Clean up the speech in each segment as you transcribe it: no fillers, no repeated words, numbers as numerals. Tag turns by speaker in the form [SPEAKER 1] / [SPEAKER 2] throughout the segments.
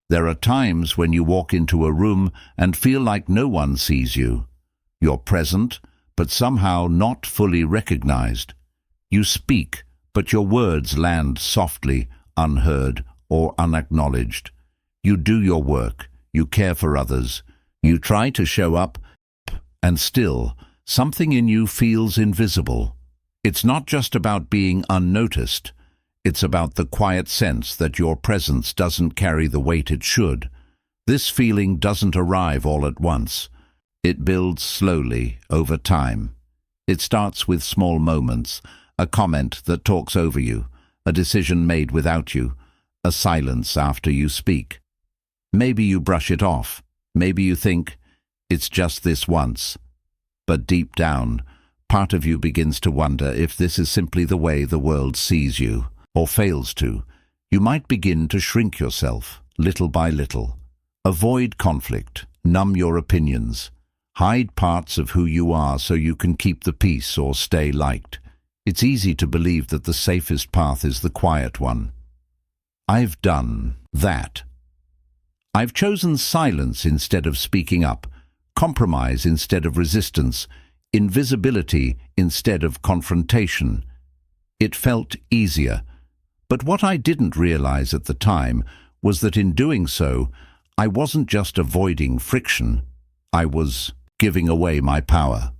[SPEAKER 1] There are times when you walk into a room and feel like no one sees you. You're present, but somehow not fully recognized. You speak, but your words land softly, unheard, or unacknowledged. You do your work, you care for others, you try to show up, and still, something in you feels invisible. It's not just about being unnoticed. It's about the quiet sense that your presence doesn't carry the weight it should. This feeling doesn't arrive all at once. It builds slowly, over time. It starts with small moments, a comment that talks over you, a decision made without you, a silence after you speak. Maybe you brush it off. Maybe you think, it's just this once. But deep down, part of you begins to wonder if this is simply the way the world sees you, or fails to. You might begin to shrink yourself, little by little. Avoid conflict, numb your opinions. Hide parts of who you are so you can keep the peace or stay liked. It's easy to believe that the safest path is the quiet one. I've done that. I've chosen silence instead of speaking up, compromise instead of resistance, invisibility instead of confrontation. It felt easier. But what I didn't realize at the time was that in doing so, I wasn't just avoiding friction. I was giving away my power.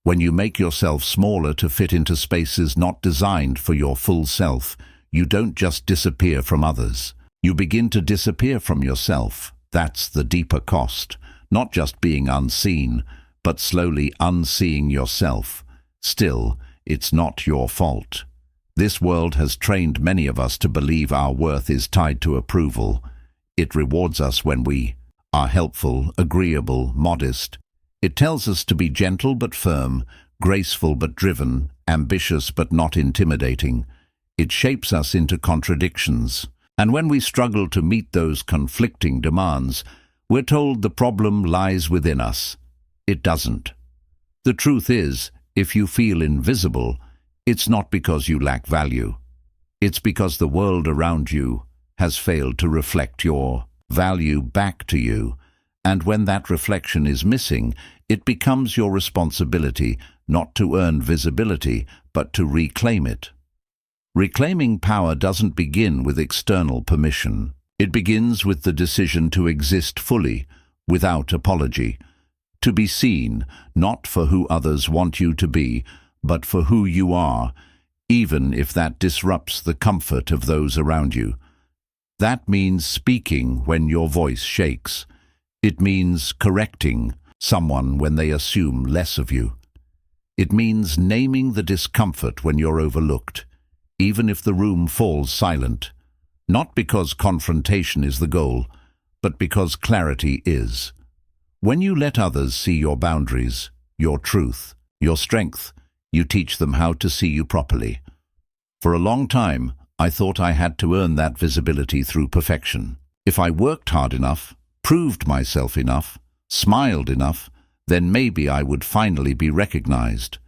[SPEAKER 1] When you make yourself smaller to fit into spaces not designed for your full self, you don't just disappear from others. You begin to disappear from yourself. That's the deeper cost. Not just being unseen, but slowly unseeing yourself. Still, it's not your fault. This world has trained many of us to believe our worth is tied to approval. It rewards us when we are helpful, agreeable, modest. It tells us to be gentle but firm, graceful but driven, ambitious but not intimidating. It shapes us into contradictions. And when we struggle to meet those conflicting demands, we're told the problem lies within us. It doesn't. The truth is, if you feel invisible, it's not because you lack value. It's because the world around you has failed to reflect your value back to you. And when that reflection is missing, it becomes your responsibility not to earn visibility, but to reclaim it. Reclaiming power doesn't begin with external permission. It begins with the decision to exist fully, without apology. To be seen, not for who others want you to be, but for who you are, even if that disrupts the comfort of those around you. That means speaking when your voice shakes. It means correcting someone when they assume less of you. It means naming the discomfort when you're overlooked, even if the room falls silent. Not because confrontation is the goal, but because clarity is. When you let others see your boundaries, your truth, your strength, you teach them how to see you properly. For a long time, I thought I had to earn that visibility through perfection. If I worked hard enough, proved myself enough, smiled enough, then maybe I would finally be recognized.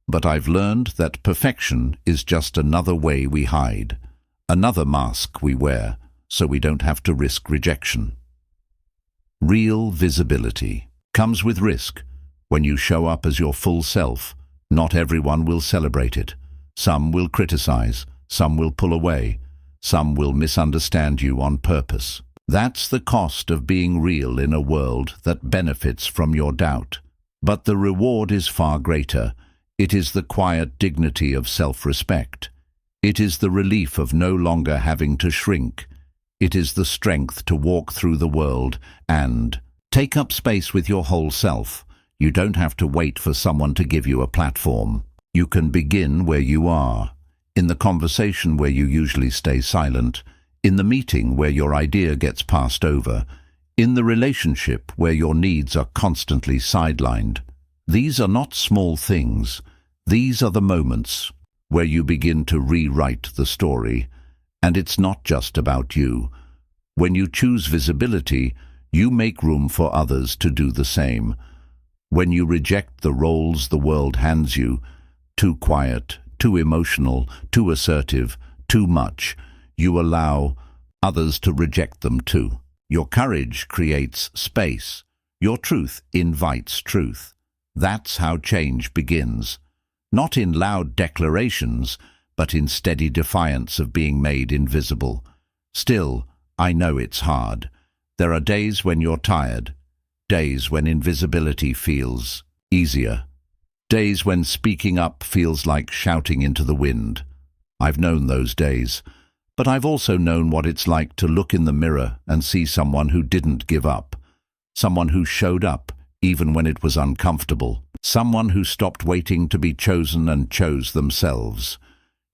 [SPEAKER 1] But I've learned that perfection is just another way we hide, another mask we wear, so we don't have to risk rejection. Real visibility comes with risk. When you show up as your full self, not everyone will celebrate it. Some will criticize, some will pull away, some will misunderstand you on purpose. That's the cost of being real in a world that benefits from your doubt. But the reward is far greater. It is the quiet dignity of self-respect. It is the relief of no longer having to shrink. It is the strength to walk through the world and take up space with your whole self. You don't have to wait for someone to give you a platform. You can begin where you are, in the conversation where you usually stay silent, in the meeting where your idea gets passed over, in the relationship where your needs are constantly sidelined. These are not small things. These are the moments where you begin to rewrite the story. And it's not just about you. When you choose visibility, you make room for others to do the same. When you reject the roles the world hands you, too quiet, too emotional, too assertive, too much, you allow others to reject them too. Your courage creates space. Your truth invites truth. That's how change begins. Not in loud declarations, but in steady defiance of being made invisible. Still, I know it's hard. There are days when you're tired, days when invisibility feels easier, days when speaking up feels like shouting into the wind. I've known those days, but I've also known what it's like to look in the mirror and see someone who didn't give up, someone who showed up even when it was uncomfortable, someone who stopped waiting to be chosen and chose themselves.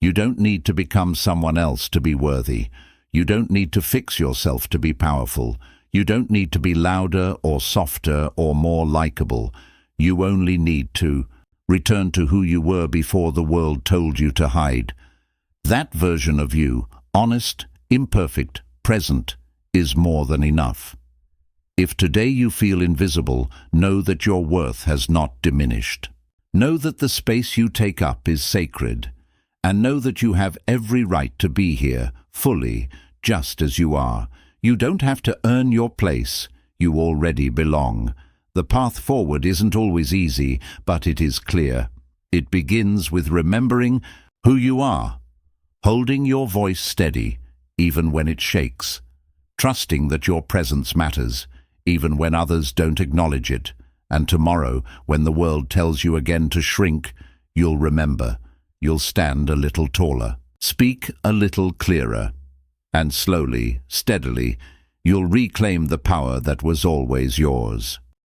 [SPEAKER 1] You don't need to become someone else to be worthy. You don't need to fix yourself to be powerful. You don't need to be louder or softer or more likable. You only need to return to who you were before the world told you to hide. That version of you, honest, imperfect, present, is more than enough. If today you feel invisible, know that your worth has not diminished. Know that the space you take up is sacred, and know that you have every right to be here, fully, just as you are. You don't have to earn your place. You already belong. The path forward isn't always easy, but it is clear. It begins with remembering who you are, holding your voice steady, even when it shakes, trusting that your presence matters, even when others don't acknowledge it. And tomorrow, when the world tells you again to shrink, you'll remember. You'll stand a little taller, speak a little clearer, and slowly, steadily, you'll reclaim the power that was always yours.